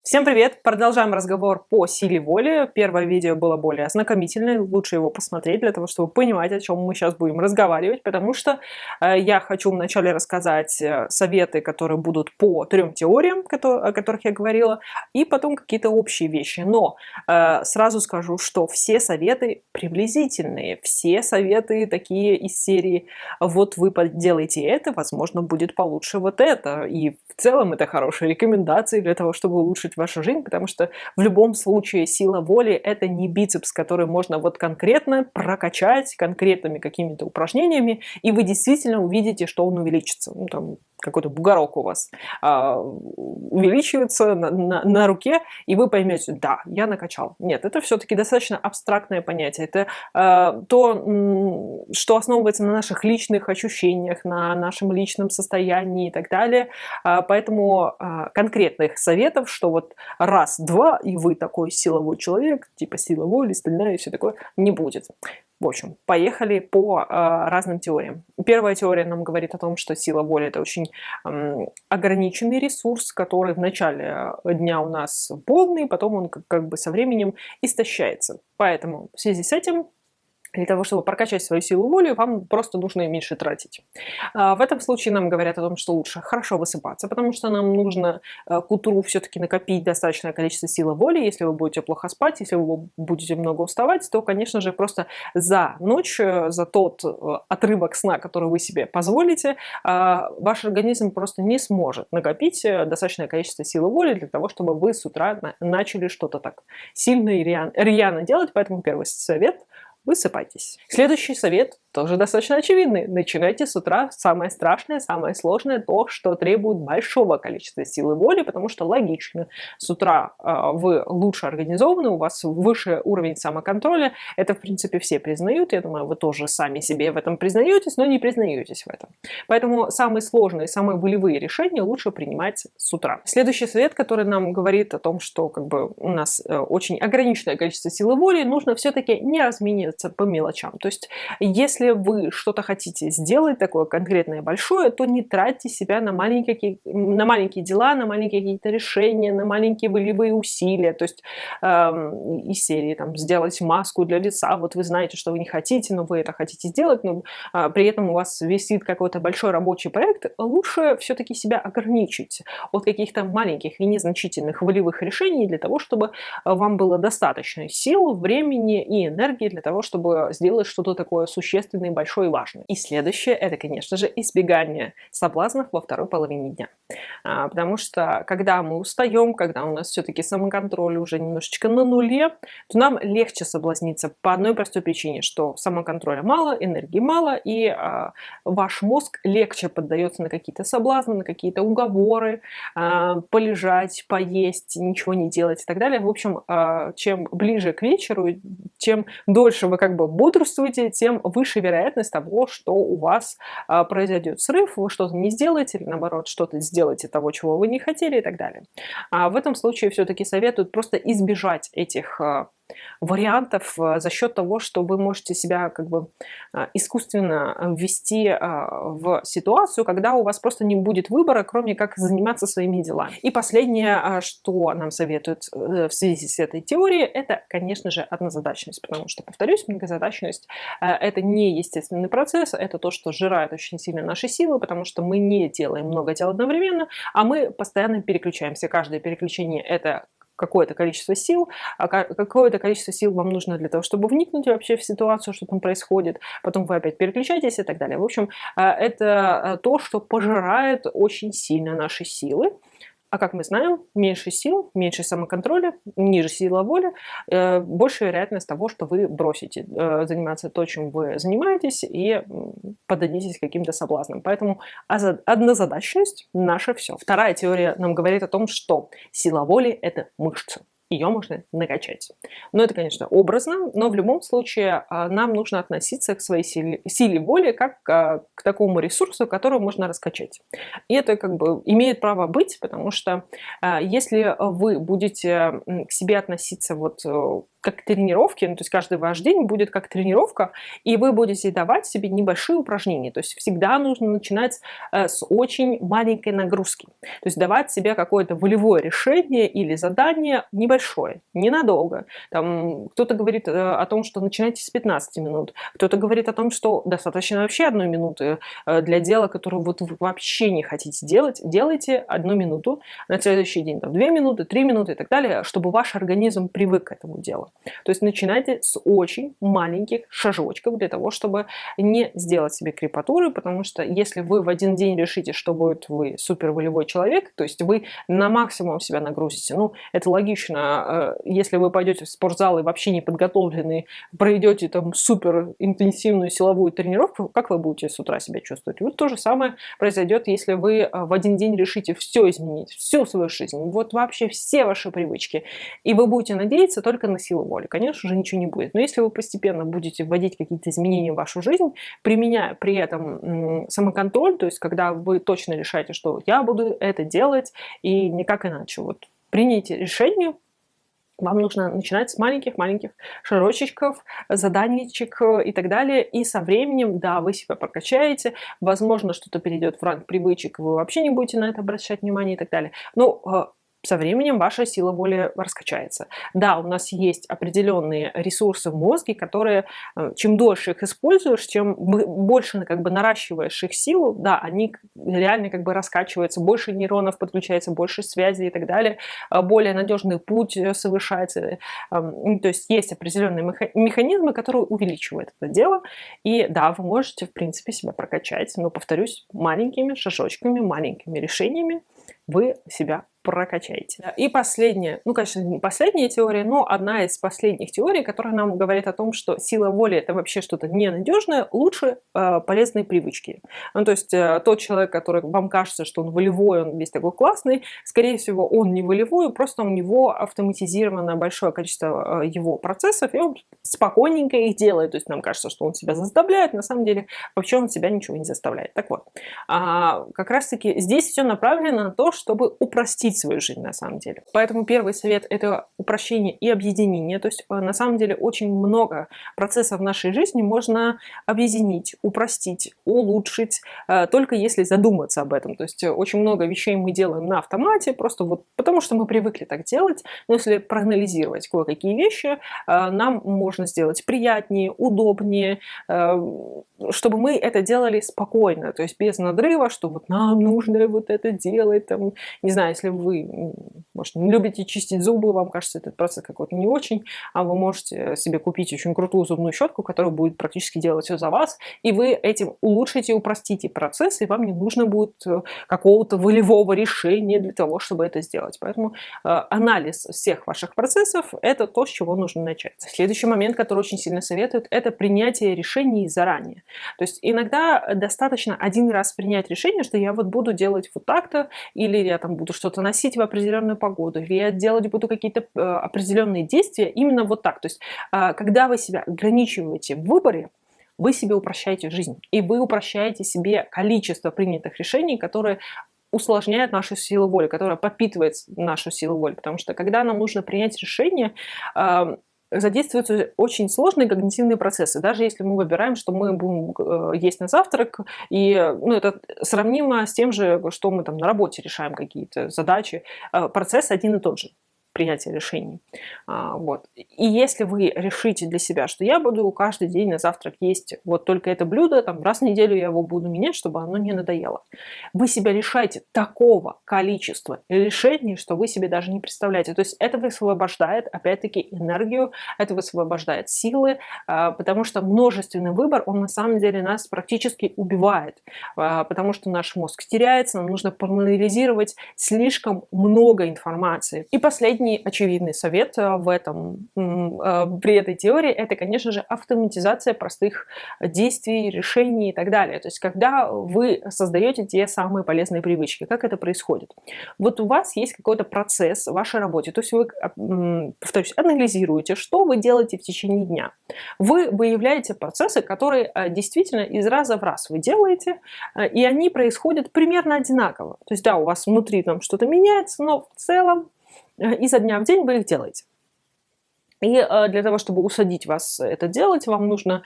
Всем привет! Продолжаем разговор по силе воли. Первое видео было более ознакомительное, лучше его посмотреть для того, чтобы понимать, о чем мы сейчас будем разговаривать, потому что я хочу вначале рассказать советы, которые будут по 3 теориям, о которых я говорила, и потом какие-то общие вещи. Но сразу скажу, что все советы приблизительные, все советы такие из серии «вот вы делаете это, возможно, будет получше вот это». И в целом это хорошие рекомендации для того, чтобы улучшить вашу жизнь, потому что в любом случае сила воли – это не бицепс, который можно вот конкретно прокачать конкретными какими-то упражнениями, и вы действительно увидите, что он увеличится. Ну, там какой-то бугорок у вас увеличивается на руке, и вы поймете, да, я накачал. Нет, это все-таки достаточно абстрактное понятие. Это то, что основывается на наших личных ощущениях, на нашем личном состоянии и так далее. Поэтому конкретных советов, что вот раз-два, и вы такой силовой человек, типа сила воли, стальная и все такое, не будет. В общем, поехали по разным теориям. Первая теория нам говорит о том, что сила воли – это очень ограниченный ресурс, который в начале дня у нас полный, потом он как бы со временем истощается. Поэтому в связи с этим для того, чтобы прокачать свою силу воли, вам просто нужно меньше тратить. В этом случае нам говорят о том, что лучше хорошо высыпаться, потому что нам нужно к утру все-таки накопить достаточное количество силы воли. Если вы будете плохо спать, если вы будете много уставать, то, конечно же, просто за ночь, за тот отрывок сна, который вы себе позволите, ваш организм просто не сможет накопить достаточное количество силы воли для того, чтобы вы с утра начали что-то так сильно и рьяно делать. Поэтому первый совет – высыпайтесь. Следующий совет тоже достаточно очевидный. Начинайте с утра самое страшное, самое сложное, то, что требует большого количества силы воли, потому что логично. С утра вы лучше организованы, у вас выше уровень самоконтроля. Это, в принципе, все признают. Я думаю, вы тоже сами себе в этом признаетесь, но не признаетесь в этом. Поэтому самые сложные, самые волевые решения лучше принимать с утра. Следующий совет, который нам говорит о том, что как бы у нас очень ограниченное количество силы воли, нужно все-таки не размениваться по мелочам. То есть, если вы что-то хотите сделать такое конкретное большое, то не тратьте себя на маленькие дела, на маленькие какие-то решения, на маленькие волевые усилия. То есть из серии там, сделать маску для лица. Вот вы знаете, что вы не хотите, но вы это хотите сделать, но при этом у вас висит какой-то большой рабочий проект. Лучше все-таки себя ограничить от каких-то маленьких и незначительных волевых решений для того, чтобы вам было достаточно сил, времени и энергии для того, чтобы сделать что-то такое существенное, большой и важный. И следующее – это, конечно же, избегание соблазнов во второй половине дня. Потому что, когда мы устаем, когда у нас все-таки самоконтроль уже немножечко на нуле, то нам легче соблазниться по одной простой причине, что самоконтроля мало, энергии мало, и ваш мозг легче поддается на какие-то соблазны, на какие-то уговоры, полежать, поесть, ничего не делать и так далее. В общем, чем ближе к вечеру, чем дольше вы как бы бодрствуете, тем выше вероятность того, что у вас произойдет срыв, вы что-то не сделаете, или наоборот, что-то сделаете того, чего вы не хотели и так далее. В этом случае все-таки советуют просто избежать этих вариантов за счет того, что вы можете себя как бы искусственно ввести в ситуацию, когда у вас просто не будет выбора, кроме как заниматься своими делами. И последнее, что нам советуют в связи с этой теорией, это, конечно же, однозадачность, потому что, повторюсь, многозадачность – это не естественный процесс, это то, что сжирает очень сильно наши силы, потому что мы не делаем много дел одновременно, а мы постоянно переключаемся. Каждое переключение – это какое-то количество сил, какое-то количество сил вам нужно для того, чтобы вникнуть вообще в ситуацию, что там происходит, потом вы опять переключаетесь и так далее. В общем, это то, что пожирает очень сильно наши силы. А как мы знаем, меньше сил, меньше самоконтроля, ниже сила воли, больше вероятность того, что вы бросите заниматься то, чем вы занимаетесь, и поддадитесь каким-то соблазнам. Поэтому однозадачность – наше все. Вторая теория нам говорит о том, что сила воли – это мышца. Ее можно накачать. Но это, конечно, образно, но в любом случае нам нужно относиться к своей силе воли как к такому ресурсу, который можно раскачать. И это как бы имеет право быть, потому что если вы будете к себе относиться вот как тренировки, ну, то есть каждый ваш день будет как тренировка, и вы будете давать себе небольшие упражнения. То есть всегда нужно начинать с очень маленькой нагрузки. То есть давать себе какое-то волевое решение или задание небольшое, ненадолго. Там кто-то говорит о том, что начинайте с 15 минут, кто-то говорит о том, что достаточно вообще 1 минуты для дела, которое вот вы вообще не хотите делать, делайте 1 минуту, на следующий день там 2 минуты, 3 минуты и так далее, чтобы ваш организм привык к этому делу. То есть начинайте с очень маленьких шажочков для того, чтобы не сделать себе крепатуры, потому что если вы в один день решите, что будет вы супер волевой человек, то есть вы на максимум себя нагрузите, ну, это логично, если вы пойдете в спортзал и вообще не подготовлены, проведете там супер интенсивную силовую тренировку, как вы будете с утра себя чувствовать? Вот то же самое произойдет, если вы в один день решите все изменить, всю свою жизнь, вот вообще все ваши привычки, и вы будете надеяться только на силу воли. Конечно же, ничего не будет. Но если вы постепенно будете вводить какие-то изменения в вашу жизнь, применяя при этом самоконтроль, то есть когда вы точно решаете, что я буду это делать и никак иначе, вот примите решение, вам нужно начинать с маленьких-маленьких шажочков, заданичек и так далее. И со временем, да, вы себя прокачаете. Возможно, что-то перейдет в ранг привычек, вы вообще не будете на это обращать внимание и так далее. Но со временем ваша сила воли раскачается. Да, у нас есть определенные ресурсы в мозге, которые, чем дольше их используешь, чем больше как бы наращиваешь их силу, да, они реально как бы раскачиваются, больше нейронов подключается, больше связей и так далее, более надежный путь совершается. То есть есть определенные механизмы, которые увеличивают это дело. И да, вы можете, в принципе, себя прокачать, но, повторюсь, маленькими шажочками, маленькими решениями вы себя прокачаете. И последняя, ну, конечно, не последняя теория, но одна из последних теорий, которая нам говорит о том, что сила воли – это вообще что-то ненадежное, лучше полезные привычки. Ну, то есть тот человек, который вам кажется, что он волевой, он весь такой классный, скорее всего, он не волевой, просто у него автоматизировано большое количество его процессов, и он спокойненько их делает. То есть нам кажется, что он себя заставляет, на самом деле вообще он себя ничего не заставляет. Так вот, как раз-таки здесь все направлено на то, чтобы упростить свою жизнь на самом деле. Поэтому первый совет – это упрощение и объединение. То есть на самом деле очень много процессов в нашей жизни можно объединить, упростить, улучшить, только если задуматься об этом. То есть очень много вещей мы делаем на автомате, просто вот потому что мы привыкли так делать. Но если проанализировать кое-какие вещи, нам можно сделать приятнее, удобнее, чтобы мы это делали спокойно, то есть без надрыва, что вот нам нужно вот это делать, там, не знаю, если вы, может, не любите чистить зубы, вам кажется этот процесс какой-то не очень, а вы можете себе купить очень крутую зубную щетку, которая будет практически делать все за вас, и вы этим улучшите, упростите процесс, и вам не нужно будет какого-то волевого решения для того, чтобы это сделать. Поэтому анализ всех ваших процессов – это то, с чего нужно начать. Следующий момент, который очень сильно советуют, это принятие решений заранее. То есть иногда достаточно один раз принять решение, что я вот буду делать вот так-то, или я там буду что-то носить в определенную погоду, или я делать буду какие-то определенные действия именно вот так. То есть когда вы себя ограничиваете в выборе, вы себе упрощаете жизнь, и вы упрощаете себе количество принятых решений, которые усложняет нашу силу воли, которая подпитывает нашу силу воли. Потому что когда нам нужно принять решение, задействуются очень сложные когнитивные процессы. Даже если мы выбираем, что мы будем есть на завтрак, и это сравнимо с тем же, что мы там на работе решаем какие-то задачи. Процесс один и тот же. Принятия решений. Вот. И если вы решите для себя, что я буду каждый день на завтрак есть вот только это блюдо, там, раз в неделю я его буду менять, чтобы оно не надоело. Вы себя лишаете такого количества решений, что вы себе даже не представляете. То есть это высвобождает, опять-таки, энергию, это высвобождает силы, потому что множественный выбор, он на самом деле нас практически убивает, потому что наш мозг теряется, нам нужно проанализировать слишком много информации. И последний очевидный совет при этой теории – это, конечно же, автоматизация простых действий, решений и так далее. То есть когда вы создаете те самые полезные привычки, как это происходит? Вот у вас есть какой-то процесс в вашей работе, то есть вы, повторюсь, анализируете, что вы делаете в течение дня. Вы выявляете процессы, которые действительно из раза в раз вы делаете, и они происходят примерно одинаково. То есть да, у вас внутри там что-то меняется, но в целом изо дня в день вы их делаете. И для того, чтобы усадить вас это делать, вам нужно,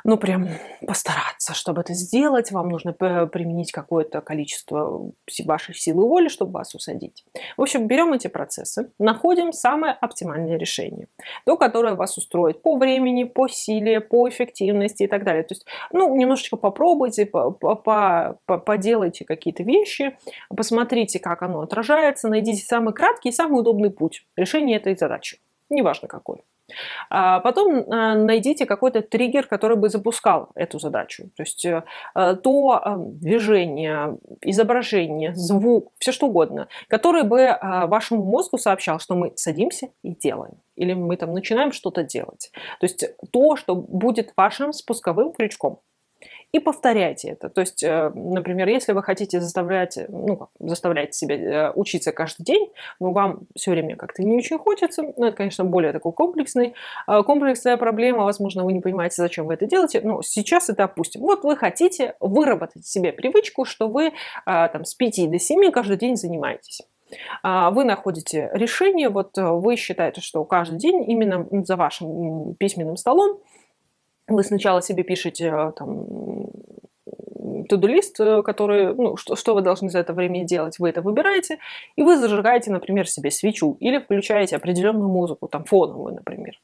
ну, прям постараться, чтобы это сделать. Вам нужно применить какое-то количество вашей силы воли, чтобы вас усадить. В общем, берем эти процессы, находим самое оптимальное решение. То, которое вас устроит по времени, по силе, по эффективности и так далее. То есть, ну, немножечко попробуйте, поделайте какие-то вещи, посмотрите, как оно отражается, найдите самый краткий и самый удобный путь решения этой задачи. Неважно какой. Потом найдите какой-то триггер, который бы запускал эту задачу. То есть движение, изображение, звук, все что угодно, который бы вашему мозгу сообщал, что мы садимся и делаем. Или мы там начинаем что-то делать. То есть то, что будет вашим спусковым крючком. И повторяйте это. То есть, например, если вы хотите заставлять себя учиться каждый день, но вам все время как-то не очень хочется, ну, это, конечно, более такой комплексная проблема, возможно, вы не понимаете, зачем вы это делаете, но сейчас это опустим. Вот вы хотите выработать себе привычку, что вы там, с 5 до 7 каждый день занимаетесь. Вы находите решение, вот вы считаете, что каждый день именно за вашим письменным столом вы сначала себе пишете там to-do-лист, который, ну, что вы должны за это время делать, вы это выбираете, и вы зажигаете, например, себе свечу или включаете определенную музыку, там фоновую, например,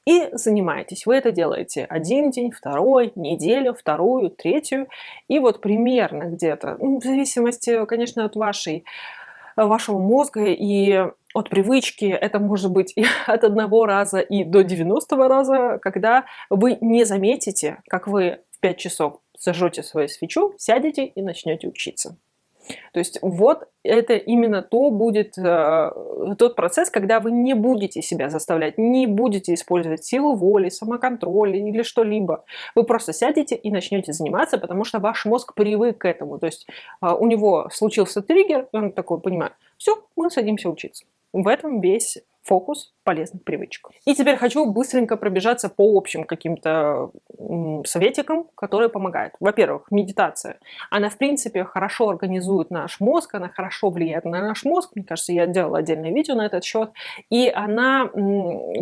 и занимаетесь. Вы это делаете один день, второй, неделю, вторую, третью, и вот примерно где-то, ну, в зависимости, конечно, от вашего мозга и от привычки, это может быть и от 1 раза и до 90 раза, когда вы не заметите, как вы в 5 часов зажжете свою свечу, сядете и начнете учиться. То есть вот это именно будет тот процесс, когда вы не будете себя заставлять, не будете использовать силу воли, самоконтроль или что-либо. Вы просто сядете и начнете заниматься, потому что ваш мозг привык к этому. То есть у него случился триггер, и он такой понимает, все, мы садимся учиться. В этом весь фокус полезных привычек. И теперь хочу быстренько пробежаться по общим каким-то советикам, которые помогают. Во-первых, медитация. Она, в принципе, хорошо организует наш мозг, она хорошо влияет на наш мозг. Мне кажется, я делала отдельное видео на этот счет. И она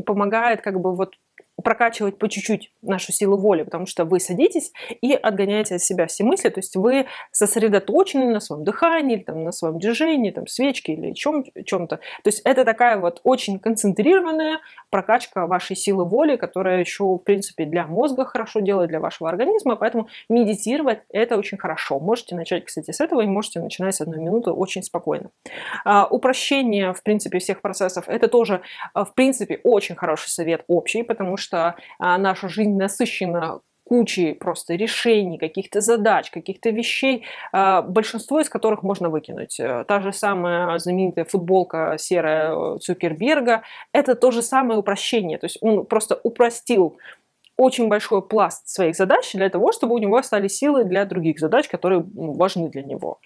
помогает как бы вот прокачивать по чуть-чуть нашу силу воли, потому что вы садитесь и отгоняете от себя все мысли, то есть вы сосредоточены на своем дыхании, или там, на своем движении, там, свечке или чем-то. То есть это такая вот очень концентрированная прокачка вашей силы воли, которая еще, в принципе, для мозга хорошо делает, для вашего организма, поэтому медитировать это очень хорошо. Можете начать, кстати, с этого и можете начинать с 1 минуты очень спокойно. Упрощение, в принципе, всех процессов, это тоже, в принципе, очень хороший совет общий, потому что наша жизнь насыщена кучей просто решений, каких-то задач, каких-то вещей, большинство из которых можно выкинуть. Та же самая знаменитая футболка серая Цукерберга, это то же самое упрощение, то есть он просто упростил очень большой пласт своих задач для того, чтобы у него остались силы для других задач, которые важны для него.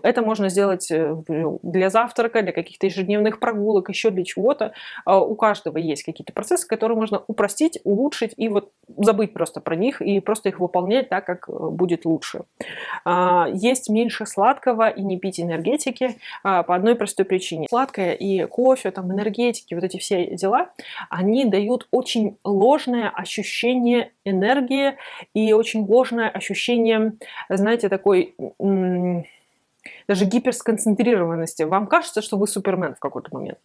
Это можно сделать для завтрака, для каких-то ежедневных прогулок, еще для чего-то. У каждого есть какие-то процессы, которые можно упростить, улучшить и вот забыть просто про них и просто их выполнять так, как будет лучше. Есть меньше сладкого и не пить энергетики по одной простой причине. Сладкое и кофе, там, энергетики, вот эти все дела, они дают очень ложное ощущение энергии и очень ложное ощущение, знаете, такой даже гиперсконцентрированности. Вам кажется, что вы Супермен в какой-то момент,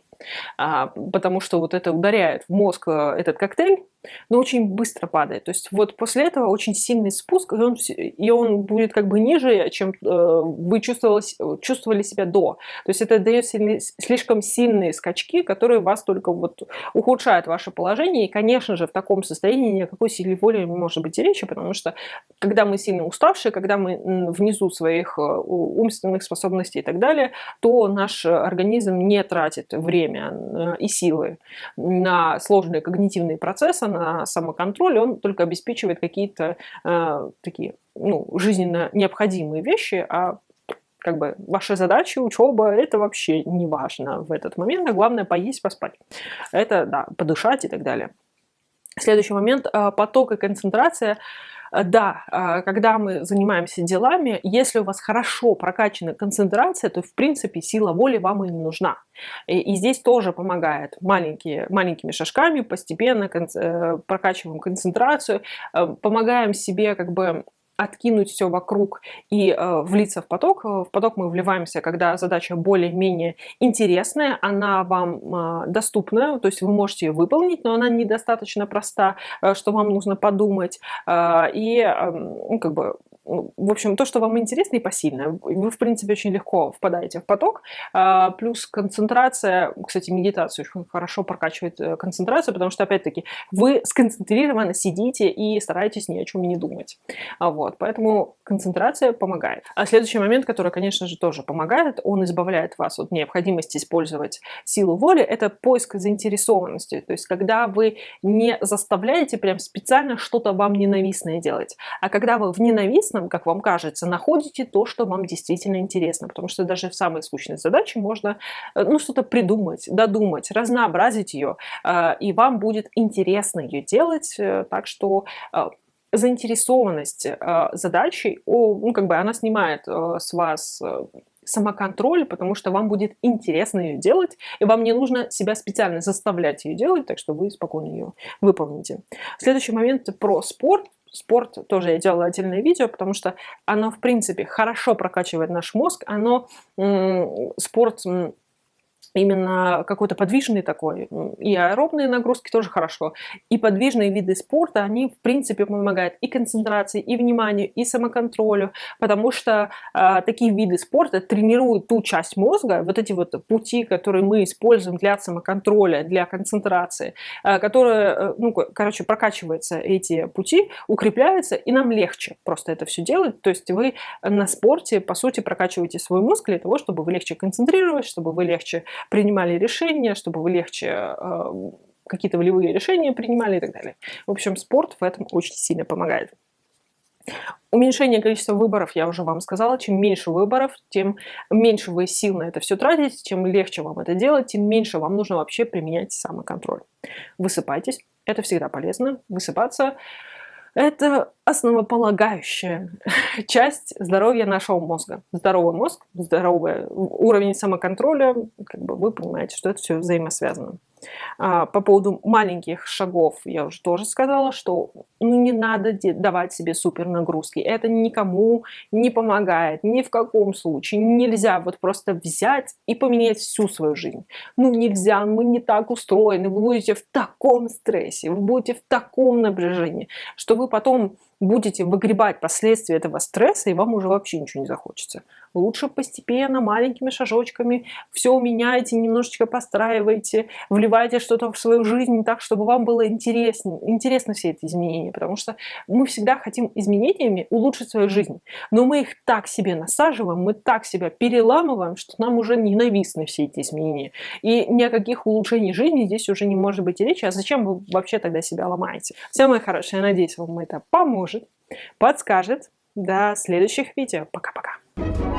потому что вот это ударяет в мозг этот коктейль, но очень быстро падает. То есть вот после этого очень сильный спуск, и он будет как бы ниже, чем вы чувствовали себя до. То есть это дает слишком сильные скачки, которые вас только вот ухудшают ваше положение. И, конечно же, в таком состоянии ни о какой силе воли не может быть и речи, потому что когда мы сильно уставшие, когда мы внизу своих умственных способностей и так далее, то наш организм не тратит время и силы на сложные когнитивные процессы, на самоконтроль, он только обеспечивает какие-то такие, ну, жизненно необходимые вещи, а как бы ваши задачи, учеба, это вообще не важно в этот момент, а главное поесть, поспать. Это, да, подышать и так далее. Следующий момент – поток и концентрация. Да, когда мы занимаемся делами, если у вас хорошо прокачана концентрация, то, в принципе, сила воли вам и не нужна. И здесь тоже помогает маленькими шажками, постепенно прокачиваем концентрацию, помогаем себе как бы откинуть все вокруг и влиться в поток. В поток мы вливаемся, когда задача более-менее интересная, она вам доступна, то есть вы можете ее выполнить, но она недостаточно проста, что вам нужно подумать. Ну, как бы, в общем, то, что вам интересно и посильно. Вы, в принципе, очень легко впадаете в поток. Плюс концентрация, кстати, медитация очень хорошо прокачивает концентрацию, потому что, опять-таки, вы сконцентрированно сидите и стараетесь ни о чем не думать. Вот, поэтому концентрация помогает. А следующий момент, который, конечно же, тоже помогает, он избавляет вас от необходимости использовать силу воли, это поиск заинтересованности. То есть, когда вы не заставляете прям специально что-то вам ненавистное делать, а когда вы в ненавистном, как вам кажется, находите то, что вам действительно интересно. Потому что даже в самой скучной задаче можно что-то придумать, додумать, разнообразить ее, и вам будет интересно ее делать. Так что заинтересованность задачей, она снимает с вас самоконтроль, потому что вам будет интересно ее делать, и вам не нужно себя специально заставлять ее делать, так что вы спокойно ее выполните. Следующий момент про спорт. Спорт тоже я делала отдельное видео, потому что оно, в принципе, хорошо прокачивает наш мозг. Спорт именно какой-то подвижный такой, и аэробные нагрузки тоже хорошо, и подвижные виды спорта, они, в принципе, помогают и концентрации, и вниманию, и самоконтролю, потому что такие виды спорта тренируют ту часть мозга, вот эти вот пути, которые мы используем для самоконтроля, для концентрации, которые, прокачиваются эти пути, укрепляются, и нам легче просто это все делать, то есть вы на спорте, по сути, прокачиваете свой мозг для того, чтобы вы легче концентрировались, чтобы вы легче принимали решения, чтобы вы легче какие-то волевые решения принимали и так далее. В общем, спорт в этом очень сильно помогает. Уменьшение количества выборов, я уже вам сказала, чем меньше выборов, тем меньше вы сил на это все тратите, чем легче вам это делать, тем меньше вам нужно вообще применять самоконтроль. Высыпайтесь, это всегда полезно. Высыпаться – это основополагающая часть здоровья нашего мозга. Здоровый мозг, здоровый уровень самоконтроля, вы понимаете, что это все взаимосвязано. По поводу маленьких шагов я уже тоже сказала, что не надо давать себе супер нагрузки. Это никому не помогает, ни в каком случае. Нельзя вот просто взять и поменять всю свою жизнь. Нельзя, мы не так устроены. Вы будете в таком стрессе, вы будете в таком напряжении, что вы потом будете выгребать последствия этого стресса, и вам уже вообще ничего не захочется. Лучше постепенно, маленькими шажочками все меняйте, немножечко постраивайте, вливайте что-то в свою жизнь так, чтобы вам было интересно все эти изменения, потому что мы всегда хотим изменениями улучшить свою жизнь, но мы их так себе насаживаем, мы так себя переламываем, что нам уже ненавистны все эти изменения. И ни о каких улучшениях жизни здесь уже не может быть и речи, а зачем вы вообще тогда себя ломаете? Все, мои хорошие, я надеюсь, вам это поможет, подскажет. До следующих видео. Пока-пока.